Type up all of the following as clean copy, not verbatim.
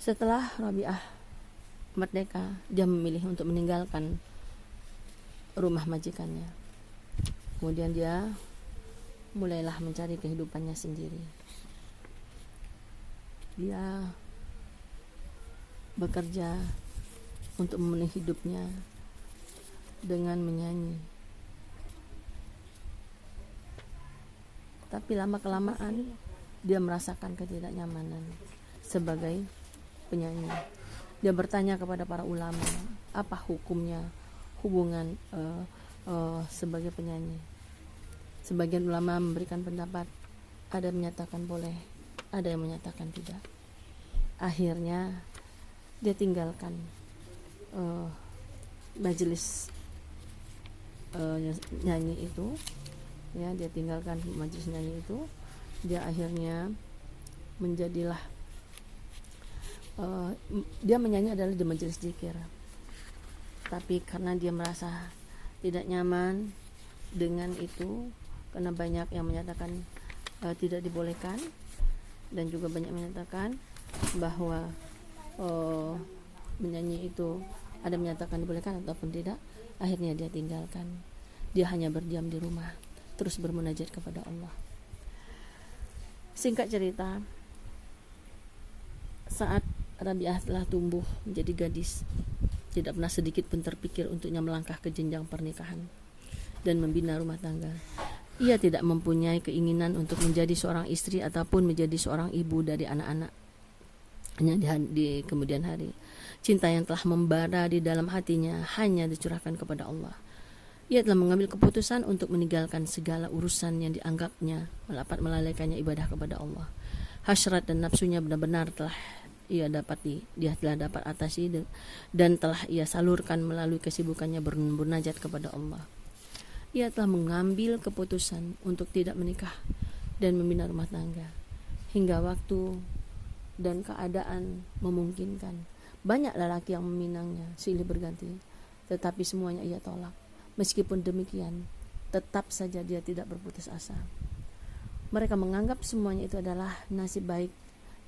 Setelah Rabi'ah merdeka, dia memilih untuk meninggalkan rumah majikannya. Kemudian dia mulailah mencari kehidupannya sendiri. Dia bekerja untuk memenuhi hidupnya dengan menyanyi. Tapi lama-kelamaan dia merasakan ketidaknyamanan sebagai penyanyi. Dia bertanya kepada para ulama, apa hukumnya hubungan sebagai penyanyi. Sebagian ulama memberikan pendapat, ada yang menyatakan boleh, ada yang menyatakan tidak. Akhirnya dia tinggalkan majelis nyanyi itu, ya, dia tinggalkan majelis nyanyi itu. Dia akhirnya menjadilah dia menyanyi adalah di majelis zikir. Tapi karena dia merasa tidak nyaman dengan itu, karena banyak yang menyatakan tidak dibolehkan, dan juga banyak menyatakan bahwa menyanyi itu ada menyatakan dibolehkan ataupun tidak, akhirnya dia tinggalkan. Dia hanya berdiam di rumah, terus bermunajat kepada Allah. Singkat cerita, saat Rabi'ah telah tumbuh menjadi gadis, tidak pernah sedikit pun terpikir untuknya melangkah ke jenjang pernikahan dan membina rumah tangga. Ia tidak mempunyai keinginan untuk menjadi seorang istri ataupun menjadi seorang ibu dari anak-anaknya di kemudian hari. Cinta yang telah membara di dalam hatinya hanya dicurahkan kepada Allah. Ia telah mengambil keputusan untuk meninggalkan segala urusan yang dianggapnya melalaikannya ibadah kepada Allah. Hasrat dan nafsunya benar-benar telah dia telah dapat atasi dan telah ia salurkan melalui kesibukannya bermunajat kepada Allah. Ia telah mengambil keputusan untuk tidak menikah dan membina rumah tangga hingga waktu dan keadaan memungkinkan. Banyak lelaki yang meminangnya silih berganti, tetapi semuanya ia tolak. Meskipun demikian, tetap saja dia tidak berputus asa. Mereka menganggap semuanya itu adalah nasib baik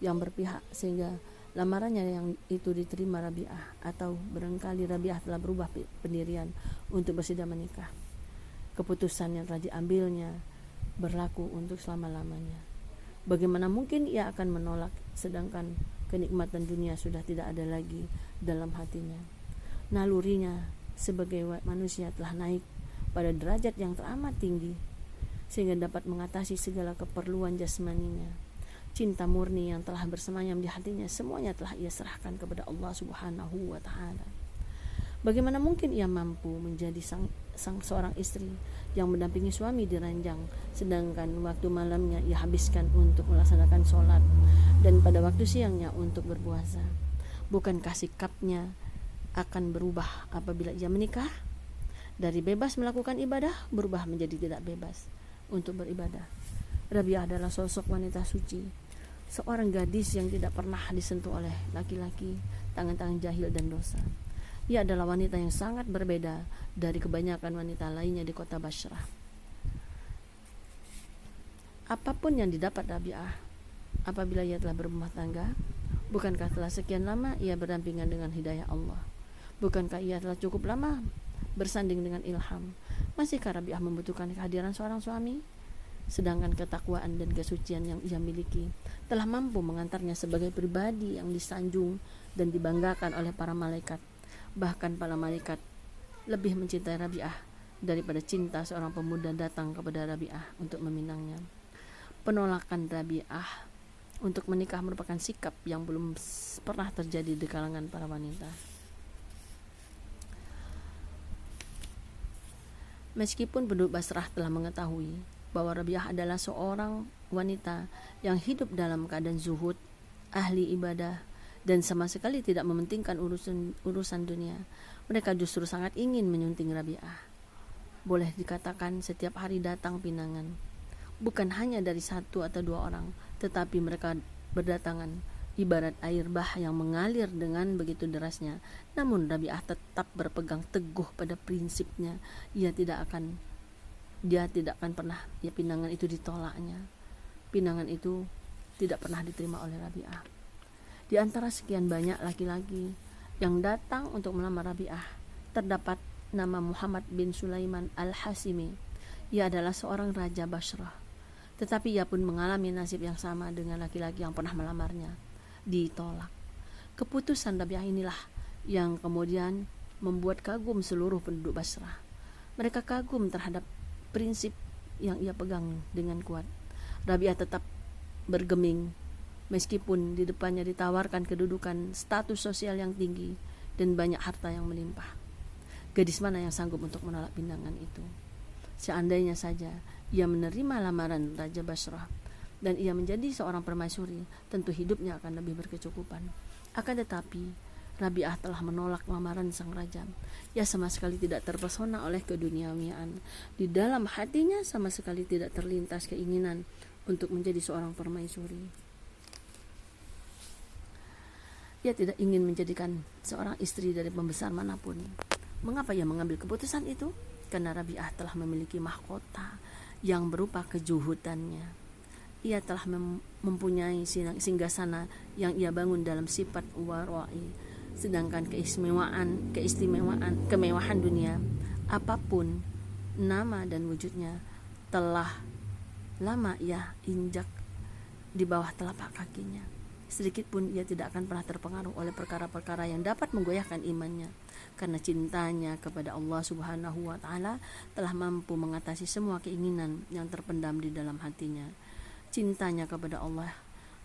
yang berpihak, sehingga lamarannya yang itu diterima Rabi'ah, atau barangkali Rabi'ah telah berubah pendirian untuk bersedia menikah. Keputusan yang telah diambilnya berlaku untuk selama-lamanya. Bagaimana mungkin ia akan menolak sedangkan kenikmatan dunia sudah tidak ada lagi dalam hatinya. Nalurinya sebagai manusia telah naik pada derajat yang teramat tinggi sehingga dapat mengatasi segala keperluan jasmaninya. Cinta murni yang telah bersemayam di hatinya semuanya telah ia serahkan kepada Allah Subhanahu wa Ta'ala. Bagaimana mungkin ia mampu menjadi seorang istri yang mendampingi suami di ranjang, sedangkan waktu malamnya ia habiskan untuk melaksanakan sholat dan pada waktu siangnya untuk berpuasa? Bukankah sikapnya akan berubah apabila ia menikah? Dari bebas melakukan ibadah berubah menjadi tidak bebas untuk beribadah. Rabi'ah adalah sosok wanita suci, seorang gadis yang tidak pernah disentuh oleh laki-laki, tangan-tangan jahil dan dosa. Ia adalah wanita yang sangat berbeda dari kebanyakan wanita lainnya di kota Basrah. Apapun yang didapat Rabi'ah apabila ia telah berumah tangga, bukankah telah sekian lama ia berdampingan dengan hidayah Allah? Bukankah ia telah cukup lama bersanding dengan ilham? Masihkah Rabi'ah membutuhkan kehadiran seorang suami? Sedangkan ketakwaan dan kesucian yang ia miliki telah mampu mengantarnya sebagai pribadi yang disanjung dan dibanggakan oleh para malaikat. Bahkan para malaikat lebih mencintai Rabi'ah daripada cinta seorang pemuda datang kepada Rabi'ah untuk meminangnya. Penolakan Rabi'ah untuk menikah merupakan sikap yang belum pernah terjadi di kalangan para wanita. Meskipun penduduk Basrah telah mengetahui bahwa Rabi'ah adalah seorang wanita yang hidup dalam keadaan zuhud, ahli ibadah, dan sama sekali tidak mementingkan urusan dunia, mereka justru sangat ingin menyunting Rabi'ah. Boleh dikatakan setiap hari datang pinangan, bukan hanya dari satu atau dua orang, tetapi mereka berdatangan ibarat air bah yang mengalir dengan begitu derasnya. Namun Rabi'ah tetap berpegang teguh pada prinsipnya. Dia tidak akan pernah pinangan itu ditolaknya. Pinangan itu tidak pernah diterima oleh Rabi'ah. Di antara sekian banyak laki-laki yang datang untuk melamar Rabi'ah, terdapat nama Muhammad bin Sulaiman al-Hasimi. Ia adalah seorang raja Basrah, tetapi ia pun mengalami nasib yang sama dengan laki-laki yang pernah melamarnya, ditolak. Keputusan Rabi'ah inilah yang kemudian membuat kagum seluruh penduduk Basrah. Mereka kagum terhadap prinsip yang ia pegang dengan kuat. Rabi'ah tetap bergeming meskipun di depannya ditawarkan kedudukan, status sosial yang tinggi, dan banyak harta yang melimpah. Gadis mana yang sanggup untuk menolak pinangan itu? Seandainya saja ia menerima lamaran Raja Basrah dan ia menjadi seorang permaisuri, tentu hidupnya akan lebih berkecukupan. Akan tetapi Rabi'ah telah menolak lamaran sang raja. Ia sama sekali tidak terpesona oleh keduniawian. Di dalam hatinya sama sekali tidak terlintas keinginan untuk menjadi seorang permaisuri. Ia tidak ingin menjadikan seorang istri dari pembesar manapun. Mengapa ia mengambil keputusan itu? Karena Rabi'ah telah memiliki mahkota yang berupa kejuhutannya. Ia telah mempunyai singgasana yang ia bangun dalam sifat warai. Sedangkan kemewahan dunia, apapun nama dan wujudnya, telah lama ia injak di bawah telapak kakinya. Sedikit pun ia tidak akan pernah terpengaruh oleh perkara-perkara yang dapat menggoyahkan imannya, karena cintanya kepada Allah Subhanahu wa Ta'ala telah mampu mengatasi semua keinginan yang terpendam di dalam hatinya. Cintanya kepada Allah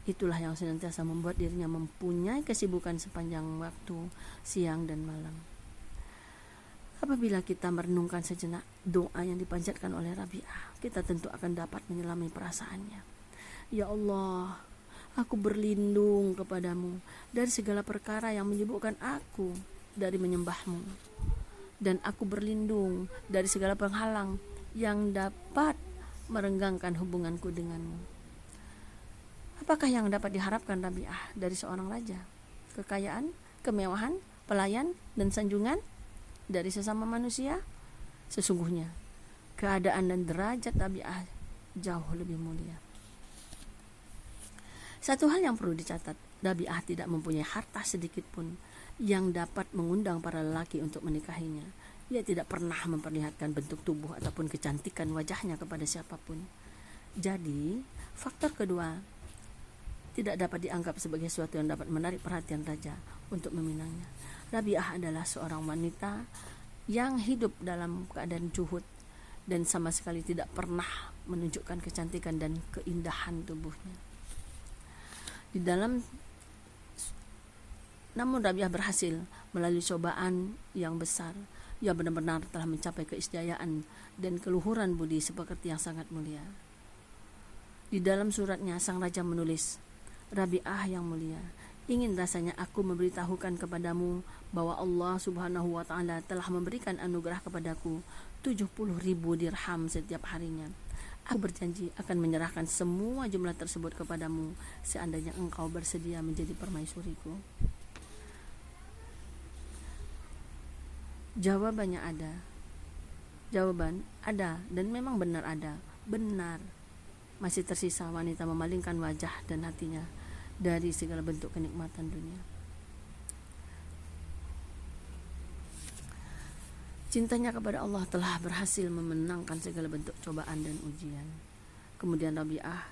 itulah yang senantiasa membuat dirinya mempunyai kesibukan sepanjang waktu, siang dan malam. Apabila kita merenungkan sejenak doa yang dipanjatkan oleh Rabi'ah, kita tentu akan dapat menyelami perasaannya. Ya Allah, aku berlindung kepadamu dari segala perkara yang menyibukkan aku dari menyembahmu, dan aku berlindung dari segala penghalang yang dapat merenggangkan hubunganku denganmu. Apakah yang dapat diharapkan Rabi'ah dari seorang raja? Kekayaan, kemewahan, pelayan, dan sanjungan dari sesama manusia? Sesungguhnya keadaan dan derajat Rabi'ah jauh lebih mulia. Satu hal yang perlu dicatat, Rabi'ah tidak mempunyai harta sedikit pun yang dapat mengundang para lelaki untuk menikahinya. Ia tidak pernah memperlihatkan bentuk tubuh ataupun kecantikan wajahnya kepada siapapun. Jadi, faktor kedua tidak dapat dianggap sebagai sesuatu yang dapat menarik perhatian raja untuk meminangnya. Rabi'ah adalah seorang wanita yang hidup dalam keadaan juhud dan sama sekali tidak pernah menunjukkan kecantikan dan keindahan tubuhnya. Namun Rabi'ah berhasil melalui cobaan yang besar. Ia benar-benar telah mencapai keistimewaan dan keluhuran budi seperti yang sangat mulia. Di dalam suratnya sang raja menulis, Rabi'ah yang mulia, ingin rasanya aku memberitahukan kepadamu bahwa Allah Subhanahu wa Ta'ala telah memberikan anugerah kepadaku 70.000 dirham setiap harinya. Aku berjanji akan menyerahkan semua jumlah tersebut kepadamu seandainya engkau bersedia menjadi permaisuriku. Jawaban ada, dan memang benar ada. Benar, masih tersisa wanita memalingkan wajah dan hatinya dari segala bentuk kenikmatan dunia. Cintanya kepada Allah telah berhasil memenangkan segala bentuk cobaan dan ujian. Kemudian Rabi'ah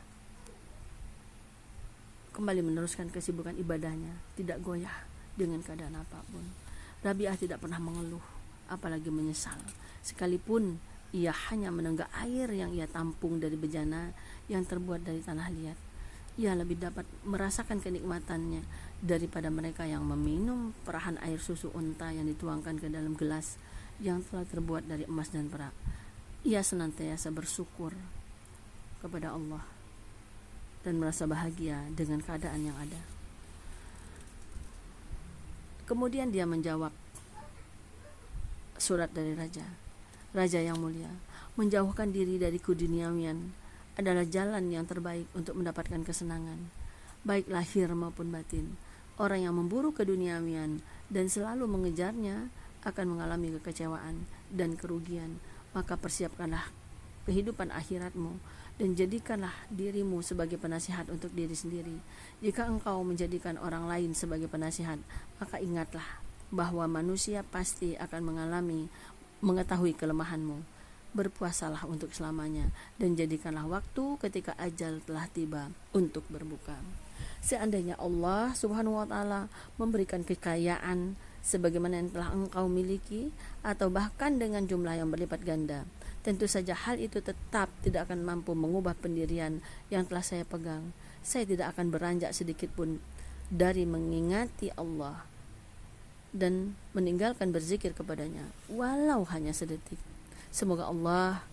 kembali meneruskan kesibukan ibadahnya, tidak goyah dengan keadaan apapun. Rabi'ah tidak pernah mengeluh, apalagi menyesal, sekalipun ia hanya menenggak air yang ia tampung dari bejana yang terbuat dari tanah liat. Ia lebih dapat merasakan kenikmatannya daripada mereka yang meminum perahan air susu unta yang dituangkan ke dalam gelas yang telah terbuat dari emas dan perak. Ia senantiasa bersyukur kepada Allah dan merasa bahagia dengan keadaan yang ada. Kemudian dia menjawab surat dari Raja yang mulia. Menjauhkan diri dari keduniawian adalah jalan yang terbaik untuk mendapatkan kesenangan, baik lahir maupun batin. Orang yang memburu keduniawian dan selalu mengejarnya akan mengalami kekecewaan dan kerugian. Maka persiapkanlah kehidupan akhiratmu dan jadikanlah dirimu sebagai penasihat untuk diri sendiri. Jika engkau menjadikan orang lain sebagai penasihat, maka ingatlah bahwa manusia pasti akan mengetahui kelemahanmu. Berpuasalah untuk selamanya dan jadikanlah waktu ketika ajal telah tiba untuk berbuka. Seandainya Allah Subhanahu wa taala memberikan kekayaan sebagaimana yang telah engkau miliki atau bahkan dengan jumlah yang berlipat ganda, tentu saja hal itu tetap tidak akan mampu mengubah pendirian yang telah saya pegang. Saya tidak akan beranjak sedikit pun dari mengingati Allah dan meninggalkan berzikir kepadanya walau hanya sedetik. Semoga Allah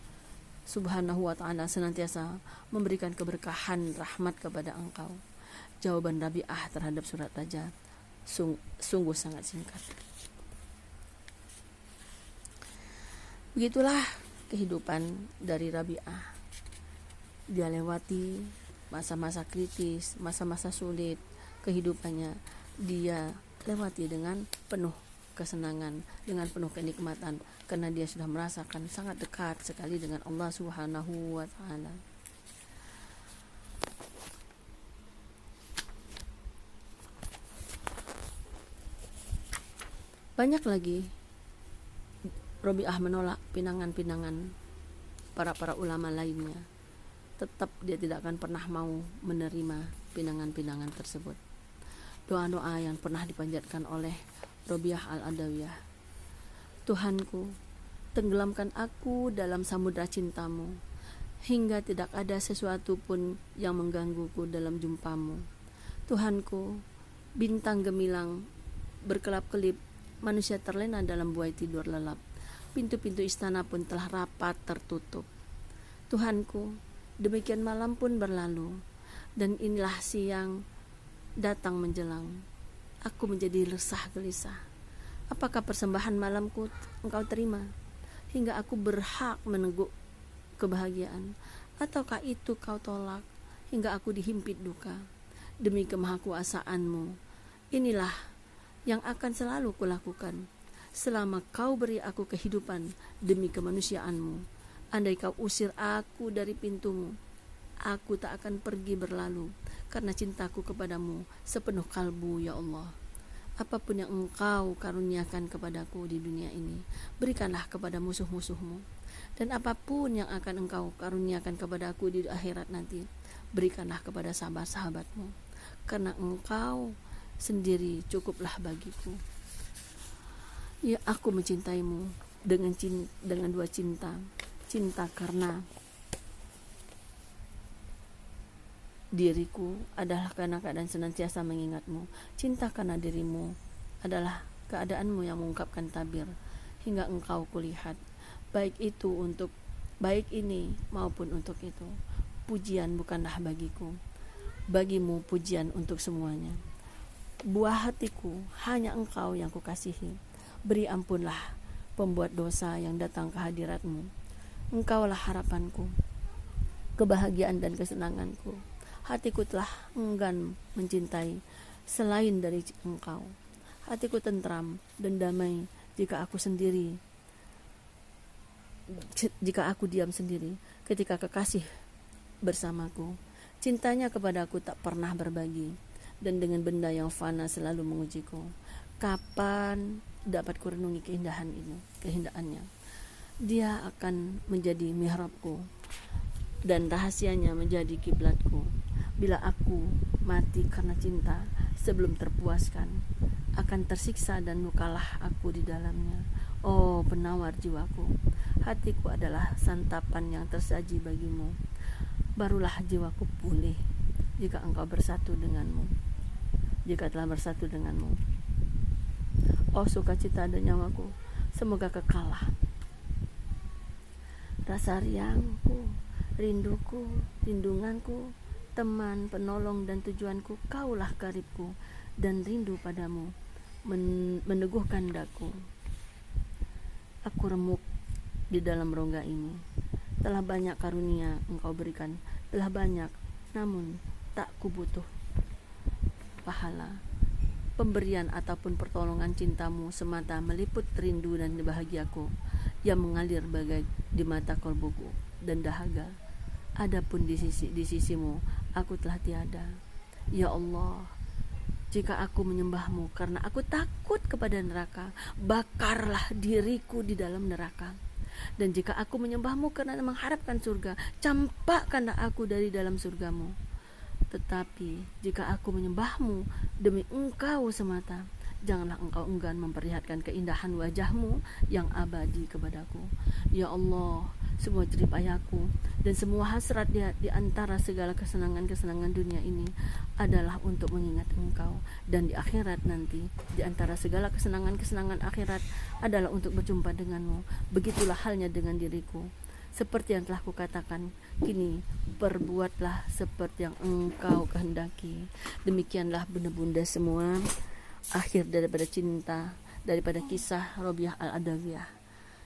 Subhanahu wa ta'ala senantiasa memberikan keberkahan rahmat kepada engkau. Jawaban Rabi'ah terhadap surat Raja sungguh sangat singkat. Begitulah kehidupan dari Rabi'ah. Dia lewati masa-masa kritis, masa-masa sulit kehidupannya. Dia lewati dengan penuh kesenangan, dengan penuh kenikmatan, karena dia sudah merasakan sangat dekat sekali dengan Allah Subhanahu wa ta'ala. Banyak lagi Rabi'ah menolak pinangan-pinangan para ulama lainnya. Tetap dia tidak akan pernah mau menerima pinangan-pinangan tersebut. Doa-doa yang pernah dipanjatkan oleh Rabi'ah al-Adawiyah. Tuhanku, tenggelamkan aku dalam samudra cintamu, hingga tidak ada sesuatu pun yang menggangguku dalam jumpamu. Tuhanku, bintang gemilang berkelap-kelip, manusia terlena dalam buai tidur lelap. Pintu-pintu istana pun telah rapat tertutup. Tuhanku, demikian malam pun berlalu, dan inilah siang datang menjelang. Aku menjadi resah gelisah. Apakah persembahan malamku engkau terima, hingga aku berhak meneguk kebahagiaan, ataukah itu kau tolak, hingga aku dihimpit duka? Demi kemahakuasaanmu, inilah yang akan selalu kulakukan, selama kau beri aku kehidupan demi kemanusiaanmu. Andai kau usir aku dari pintumu, aku tak akan pergi berlalu, karena cintaku kepadamu sepenuh kalbu, ya Allah. Apapun yang engkau karuniakan kepadaku di dunia ini, berikanlah kepada musuh-musuhmu. Dan apapun yang akan engkau karuniakan kepadaku di akhirat nanti, berikanlah kepada sahabat-sahabatmu, karena engkau sendiri cukuplah bagiku. Ya, aku mencintaimu dengan dua cinta. Cinta karena diriku adalah karena keadaan senantiasa mengingatmu. Cinta karena dirimu adalah keadaanmu yang mengungkapkan tabir hingga engkau kulihat, baik ini maupun untuk itu. Pujian bukanlah bagiku, bagimu pujian untuk semuanya. Buah hatiku hanya engkau yang kukasihi. Beri ampunlah pembuat dosa yang datang ke hadiratmu. Engkaulah harapanku, kebahagiaan dan kesenanganku. Hatiku telah enggan mencintai selain dari engkau. Hatiku tentram dan damai jika aku diam sendiri ketika kekasih bersamaku. Cintanya kepadaku tak pernah berbagi, dan dengan benda yang fana selalu mengujiku. Kapan dapat kurenungi keindahannya? Dia akan menjadi mihrabku, dan rahasianya menjadi kiblatku. Bila aku mati karena cinta sebelum terpuaskan, akan tersiksa dan lukalah aku di dalamnya. Oh penawar jiwaku, hatiku adalah santapan yang tersaji bagimu. Barulah jiwaku pulih jika engkau telah bersatu denganmu. Oh sukacita dan nyawaku, semoga kekalah. Rasa riangku, rinduku, rindunganku, teman, penolong dan tujuanku, kaulah karibku, dan rindu padamu meneguhkan daku. Aku remuk di dalam rongga ini. Telah banyak karunia engkau berikan, telah banyak, namun tak kubutuh pahala. Pemberian ataupun pertolongan cintamu semata meliput rindu dan bahagiaku yang mengalir bagai di mata kolbuku dan dahaga. Adapun di sisimu aku telah tiada. Ya Allah, jika aku menyembahmu karena aku takut kepada neraka, bakarlah diriku di dalam neraka. Dan jika aku menyembahmu karena mengharapkan surga, campakkanlah aku dari dalam surgamu. Tetapi jika aku menyembahmu demi engkau semata, janganlah engkau enggan memperlihatkan keindahan wajahmu yang abadi kepadaku. Ya Allah, semua jerih payahku dan semua hasrat di antara segala kesenangan-kesenangan dunia ini adalah untuk mengingat engkau, dan di akhirat nanti di antara segala kesenangan-kesenangan akhirat adalah untuk berjumpa denganmu. Begitulah halnya dengan diriku. Seperti yang telah kukatakan, kini perbuatlah seperti yang engkau kehendaki. Demikianlah bunda-bunda semua, akhir daripada cinta, daripada kisah Robiah Al-Adawiyah.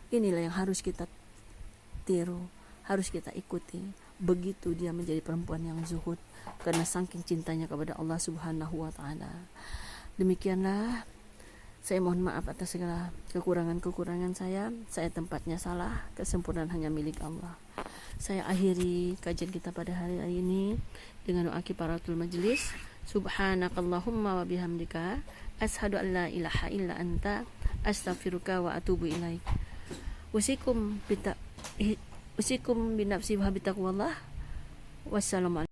Inilah yang harus kita tiru, harus kita ikuti. Begitu dia menjadi perempuan yang zuhud karena saking cintanya kepada Allah Subhanahu wa taala. Demikianlah, saya mohon maaf atas segala kekurangan-kekurangan saya. Saya tempatnya salah, kesempurnaan hanya milik Allah. Saya akhiri kajian kita pada hari ini dengan doa kifaratul majlis. Subhanakallahumma wa bihamdika asyhadu an la ilaha illa anta astaghfiruka wa atubu ilaik. Usikum binafsi wa bitaqwallah. Wassalamualaikum.